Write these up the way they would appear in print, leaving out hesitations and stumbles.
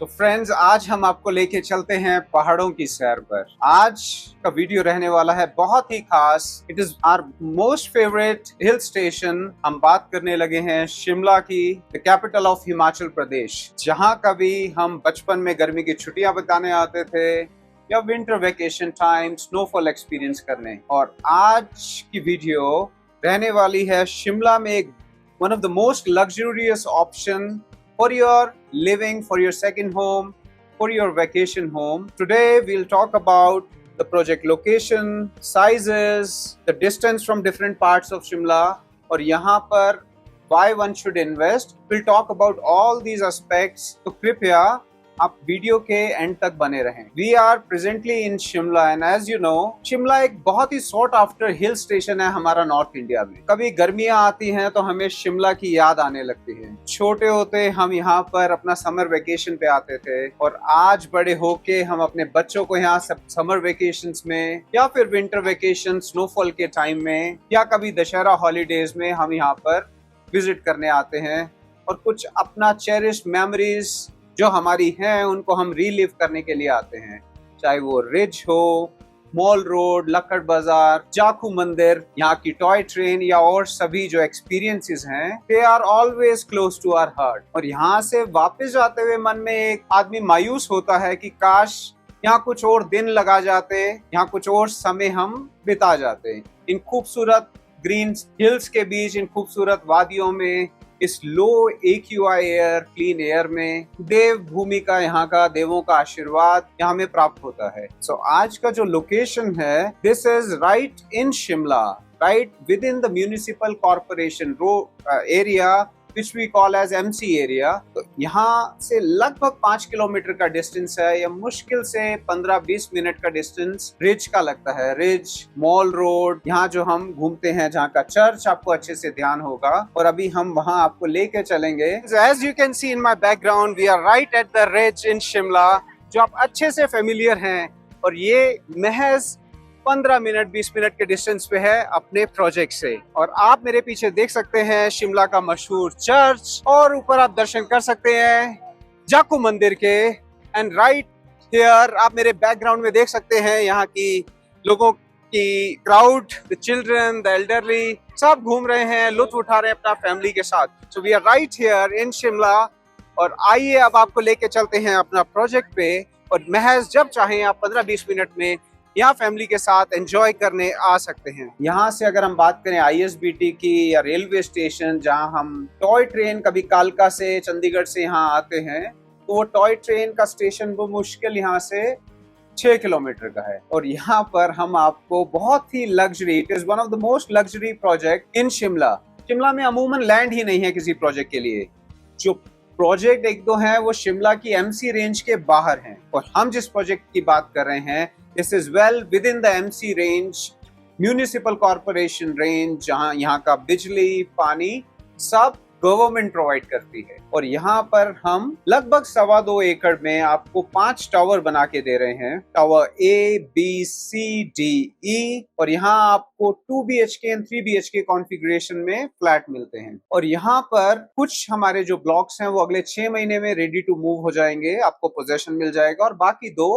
तो फ्रेंड्स, आज हम आपको लेके चलते हैं पहाड़ों की सैर पर। आज का वीडियो रहने वाला है बहुत ही खास। It is our most favourite hill station. हम बात करने लगे हैं शिमला की, the capital of Himachal Pradesh, जहां कभी हम बचपन में गर्मी की छुट्टियां बिताने आते थे या winter vacation time snowfall experience करने। और आज की वीडियो रहने वाली है शिमला में एक one of the most luxurious option for your living, for your second home, for your vacation home. Today we'll talk about the project location, sizes, the distance from different parts of Shimla, और यहाँ पर why one should invest. We'll talk about all these aspects. तो कृपया आप video के and तक बने रहें। We are presently in Shimla and as you know, Shimla एक बहुत ही sought after हिल स्टेशन है हमारा नॉर्थ इंडिया में। कभी गर्मियां आती हैं तो हमें शिमला की याद आने लगती है। छोटे होते हम यहाँ पर अपना समर वेकेशन पे आते थे और आज बड़े होके हम अपने बच्चों को यहाँ समर वेकेशंस में या फिर विंटर वेकेशन स्नोफॉल के टाइम में या कभी दशहरा हॉलीडेज में हम यहाँ पर विजिट करने आते हैं और कुछ अपना चेरिश मेमोरीज जो हमारी हैं उनको हम रीलिव करने के लिए आते हैं। चाहे वो रिज हो, मॉल रोड, लक्कड़ बाजार, जाखू मंदिर, यहाँ की टॉय ट्रेन या और सभी जो एक्सपीरियंसेस हैं, they are always close to our heart. और यहाँ से वापस जाते हुए मन में एक आदमी मायूस होता है कि काश यहाँ कुछ और दिन लगा जाते, यहाँ कुछ और समय हम बिता जाते इन खूबसूरत ग्रीन हिल्स के बीच, इन खूबसूरत वादियों में, इस लो AQI एयर, क्लीन एयर में। देव भूमि का, यहाँ का देवों का आशीर्वाद यहाँ में प्राप्त होता है। सो आज का जो लोकेशन है, this is right in Shimla, right with in the municipal corporation area which we call as MC area। तो यहाँ से लगभग 5 किलोमीटर का डिस्टेंस है या मुश्किल से 15-20 मिनट का डिस्टेंस रिज का लगता है। रिज, मॉल रोड, यहाँ जो हम घूमते हैं, जहाँ का चर्च आपको अच्छे से ध्यान होगा और अभी हम वहाँ आपको लेके चलेंगे। As you can see in my background, we are right at the ridge in Shimla, जो आप अच्छे से फेमिलियर हैं। और ये महज 15 मिनट 20 मिनट के डिस्टेंस पे है अपने प्रोजेक्ट से। और आप मेरे पीछे देख सकते हैं शिमला का मशहूर चर्च और ऊपर आप दर्शन कर सकते हैं जाखू मंदिर के। एंड राइट हियर आप मेरे बैकग्राउंड में देख सकते हैं यहाँ की लोगों की crowd, the children, the elderly, सब घूम रहे हैं, लुत्फ उठा रहे हैं अपना फैमिली के साथ। So we are right here in Shimla. और आइए अब आपको लेके चलते हैं अपना प्रोजेक्ट पे और महज जब चाहें आप 15-20 मिनट में यहाँ फैमिली के साथ एंजॉय करने आ सकते हैं। यहाँ से अगर हम बात करें ISBT की या रेलवे स्टेशन, जहाँ हम टॉय ट्रेन कभी कालका से, चंडीगढ़ से यहाँ आते हैं, तो वो टॉय ट्रेन का स्टेशन वो मुश्किल यहाँ से 6 किलोमीटर का है। और यहाँ पर हम आपको बहुत ही luxury, it is one of the most luxury project in Shimla. Shimla में अमूमन लैंड ही नहीं है किसी प्रोजेक्ट के लिए। जो प्रोजेक्ट एक दो हैं वो शिमला की MC रेंज के बाहर हैं और हम जिस प्रोजेक्ट की बात कर रहे हैं, this is well with in the MC range, municipal corporation range, जहां यहाँ का बिजली, पानी सब गवर्नमेंट प्रोवाइड करती है। और यहाँ पर हम लगभग 2.25 एकड़ में आपको 5 टावर बना के दे रहे हैं। Tower A, B, C, D, E। और यहाँ आपको 2 BHK और 3 BHK कॉन्फ़िगरेशन में फ्लैट मिलते हैं। और यहाँ पर कुछ हमारे जो ब्लॉक्स हैं वो अगले 6 महीने में रेडी टू मूव हो जाएंगे, आपको पोजेशन मिल जाएगा। और बाकी 2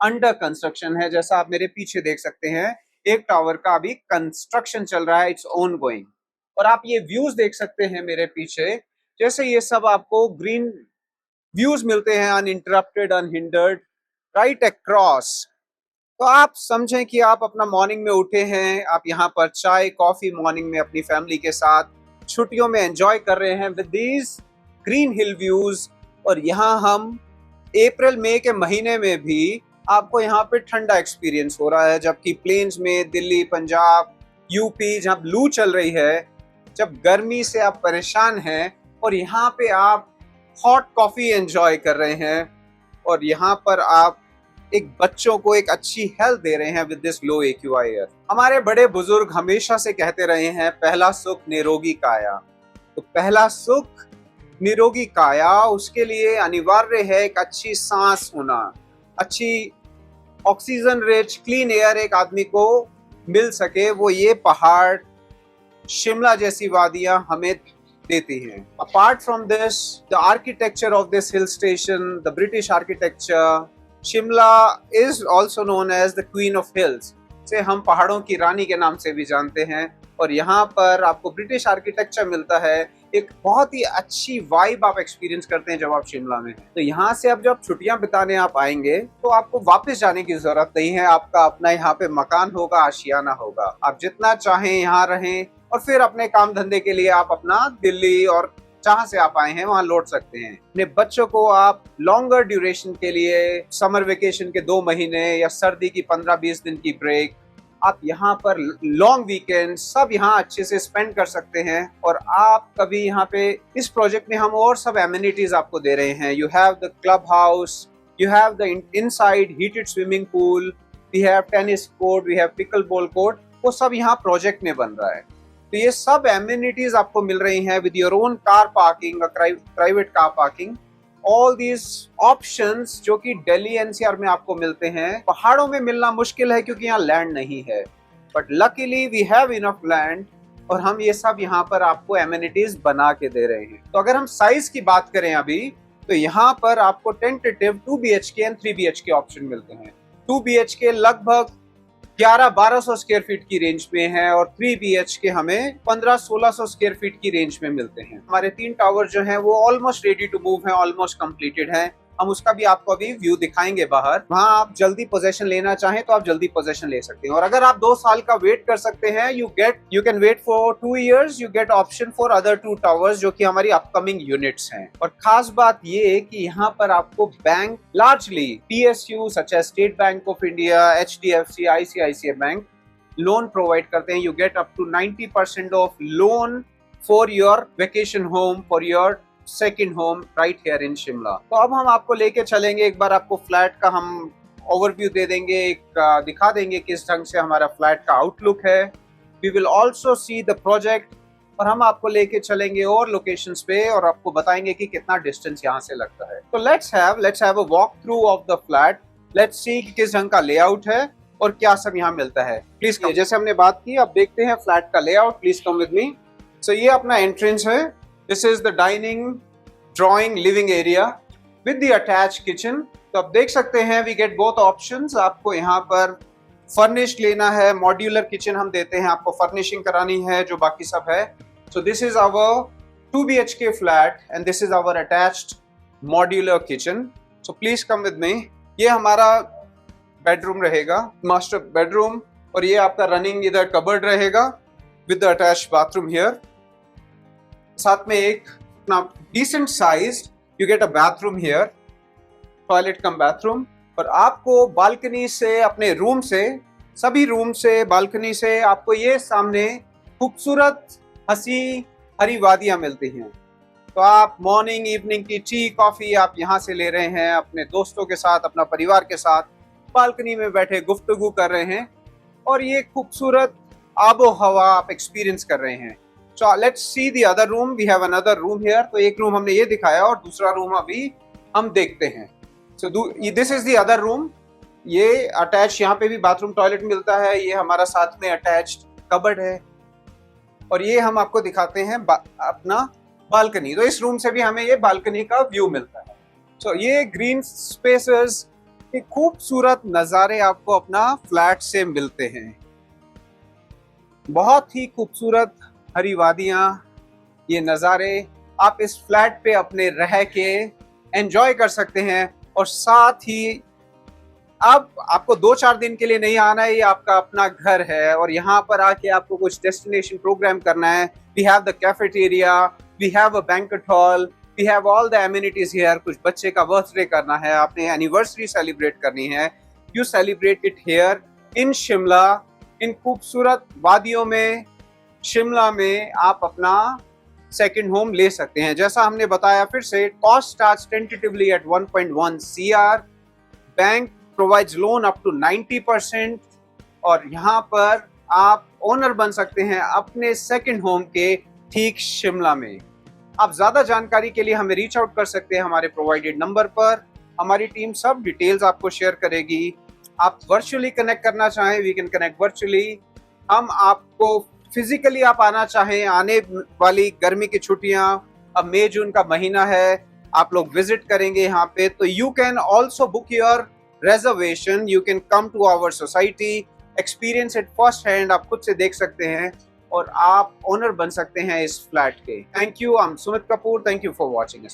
अंडर कंस्ट्रक्शन है, जैसा आप मेरे पीछे देख सकते हैं। एक टावर का अभी कंस्ट्रक्शन चल रहा है, इट्स ऑन गोइंग। और आप ये व्यूज देख सकते हैं मेरे पीछे, जैसे ये सब आपको ग्रीन व्यूज मिलते हैं, अनइंटरप्टेड, अनहिंडर्ड, राइट अक्रॉस। तो आप समझें कि आप अपना मॉर्निंग में उठे हैं, आप यहाँ पर चाय कॉफी मॉर्निंग में अपनी फैमिली के साथ छुट्टियों में एंजॉय कर रहे हैं with these Green Hill views. और यहाँ हम अप्रैल मई के महीने में भी आपको यहाँ पे ठंडा एक्सपीरियंस हो रहा है, जबकि प्लेन्स में दिल्ली, पंजाब, यूपी जहाँ लू चल रही है, जब गर्मी से आप परेशान हैं और यहाँ पे आप हॉट कॉफी एंजॉय कर रहे हैं और यहाँ पर आप एक बच्चों को एक अच्छी हेल्थ दे रहे हैं with this low AQI air. हमारे बड़े बुजुर्ग हमेशा से कहते रहे हैं, पहला सुख निरोगी काया। तो पहला सुख निरोगी काया, उसके लिए अनिवार्य है एक अच्छी सांस होना, अच्छी ऑक्सीजन रिच क्लीन एयर एक आदमी को मिल सके। वो ये पहाड़, शिमला जैसी वादियां हमें देती हैं। Apart from this, the architecture of this hill station, the British architecture, Shimla is also known as the queen of hills, से हम पहाड़ों की रानी के नाम से भी जानते हैं। और यहाँ पर आपको ब्रिटिश आर्किटेक्चर मिलता है, एक बहुत ही अच्छी वाइब आप एक्सपीरियंस करते हैं जब आप शिमला में हैं। तो यहाँ से अब जब छुट्टियां बिताने आप आएंगे तो आपको वापस जाने की जरूरत नहीं है। आपका अपना यहाँ पे मकान होगा, आशियाना होगा, आप जितना चाहें यहाँ रहें और फिर अपने काम धंधे के लिए आप अपना दिल्ली और जहाँ से आप आए हैं वहां लौट सकते हैं। अपने बच्चों को आप लॉन्गर ड्यूरेशन के लिए, समर वेकेशन के 2 महीने या सर्दी की 15-20 दिन की ब्रेक, आप यहाँ पर लॉन्ग वीकेंड सब यहाँ अच्छे से स्पेंड कर सकते हैं। और आप कभी यहाँ पे इस प्रोजेक्ट में हम और सब एमिनिटीज आपको दे रहे हैं। You have the club house, you have the inside heated swimming pool, we have tennis court, we have pickle ball court, वो सब यहाँ प्रोजेक्ट में बन रहा है। तो ये सब एमिनिटीज आपको मिल रही हैं with your own car parking, private car parking, all these options जो कि दिल्ली एनसीआर में आपको मिलते हैं। पहाड़ों में मिलना मुश्किल है क्योंकि यहाँ लैंड नहीं है, but luckily we have enough land और हम ये सब यहाँ पर आपको एमिनिटीज बना के दे रहे हैं। तो अगर हम साइज की बात करें अभी, तो यहाँ पर आपको tentative 2 BHK and 3 BHK option मिलते हैं। 2 BHK लगभग 1100-1200 स्क्वायर फीट की रेंज में है और 3 BHK हमें 1500-1600 स्क्वायर फीट की रेंज में मिलते हैं। हमारे 3 टावर जो हैं वो ऑलमोस्ट रेडी टू मूव हैं, ऑलमोस्ट कंप्लीटेड हैं। हम उसका भी आपको अभी व्यू दिखाएंगे बाहर। वहां आप जल्दी पोजेशन लेना चाहें तो आप जल्दी पोजेशन ले सकते हैं। और अगर आप 2 साल का वेट कर सकते हैं, you can wait for 2 years, you get option for other 2 towers जो कि हमारी अपकमिंग यूनिट्स हैं। और खास बात ये है कि यहाँ पर आपको bank largely PSU such as State Bank of India, HDFC, ICICI bank loan provide करते हैं। You get up to 90% of loan for your vacation home, for your second home right here in Shimla. तो अब हम आपको लेके चलेंगे, एक बार आपको फ्लैट का हम ओवरव्यू दे देंगे, एक दिखा देंगे किस ढंग से हमारा फ्लैट का आउटलुक है। We will also see the project और हम आपको लेके चलेंगे और लोकेशंस पे और आपको बताएंगे कि कितना डिस्टेंस यहाँ से लगता है। तो let's have a walk through of the flat, let's see कि किस ढंग का लेआउट है और क्या सब यहाँ मिलता है। प्लीज जैसे हमने बात की, अब देखते हैं फ्लैट का layout. Please come with me. So ये अपना एंट्रेंस है। This is the dining, drawing, living area with the attached kitchen. तो आप देख सकते हैं वी गेट बोथ ऑप्शंस। आपको यहाँ पर फर्निश्ड लेना है, मॉड्यूलर किचन हम देते हैं, आपको फर्निशिंग करानी है, जो बाकी सब है। So this is our 2 BHK flat and this is our attached modular kitchen. So please come with me. ये हमारा बेडरूम रहेगा, मास्टर बेडरूम, और ये आपका रनिंग इधर कबर्ड रहेगा with the attached bathroom here. साथ में एक decent sized you get a bathroom here, toilet cum bathroom. और आपको बालकनी से, अपने रूम से, सभी रूम से, बालकनी से आपको ये सामने खूबसूरत हंसी हरी वादियां मिलती हैं। तो आप मॉर्निंग इवनिंग की टी कॉफी आप यहाँ से ले रहे हैं, अपने दोस्तों के साथ, अपना परिवार के साथ बालकनी में बैठे गुफ्तगू कर रहे हैं और ये खूबसूरत आबो हवा आप एक्सपीरियंस कर रहे हैं। So let's see the other room. We have another room here. तो एक रूम हमने ये दिखाया और दूसरा रूम अभी हम देखते हैं। So this is the other room. ये अटैच, यहाँ पे भी बाथरूम टॉयलेट मिलता है। ये हमारा साथ में अटैच्ड कबर्ड है और ये हम आपको दिखाते हैं अपना बालकनी। तो इस रूम से भी हमें ये बालकनी का व्यू मिलता है। So ये ग्रीन स्पेसेस, ये खूबसूरत नज़ारे आपको अपना फ्लैट से मिलते हैं। बहुत ही खूबसूरत हरी वादियाँ, ये नज़ारे आप इस फ्लैट पे अपने रह के एंजॉय कर सकते हैं। और साथ ही अब आपको 2-4 दिन के लिए नहीं आना है, ये आपका अपना घर है और यहाँ पर आके आपको कुछ डेस्टिनेशन प्रोग्राम करना है। We have the cafeteria, we have a banquet hall, we have all the amenities here. कुछ बच्चे का बर्थडे करना है, आपने एनिवर्सरी सेलिब्रेट करनी है, you celebrate it here in Shimla. इन खूबसूरत वादियों में शिमला में आप अपना सेकंड होम ले सकते हैं। जैसा हमने बताया, फिर से cost starts tentatively at 1.1 CR। Bank provides loan up to 90% और यहाँ पर आप ओनर बन सकते हैं अपने सेकंड होम के ठीक शिमला में। आप ज्यादा जानकारी के लिए हमें रीच आउट कर सकते हैं हमारे प्रोवाइडेड नंबर पर। हमारी टीम सब डिटेल्स आपको शेयर करेगी। आप वर्चुअली कनेक्ट करना चाहें, वी कैन कनेक्ट वर्चुअली। हम आपको फिजिकली आप आना चाहें, आने वाली गर्मी की छुट्टियां, अब मई जून का महीना है, आप लोग विजिट करेंगे यहाँ पे, तो you can also book your reservation. You can come to our society, experience it first hand. आप खुद से देख सकते हैं और आप ओनर बन सकते हैं इस फ्लैट के। Thank you, I am Sumit Kapoor, thank you for watching.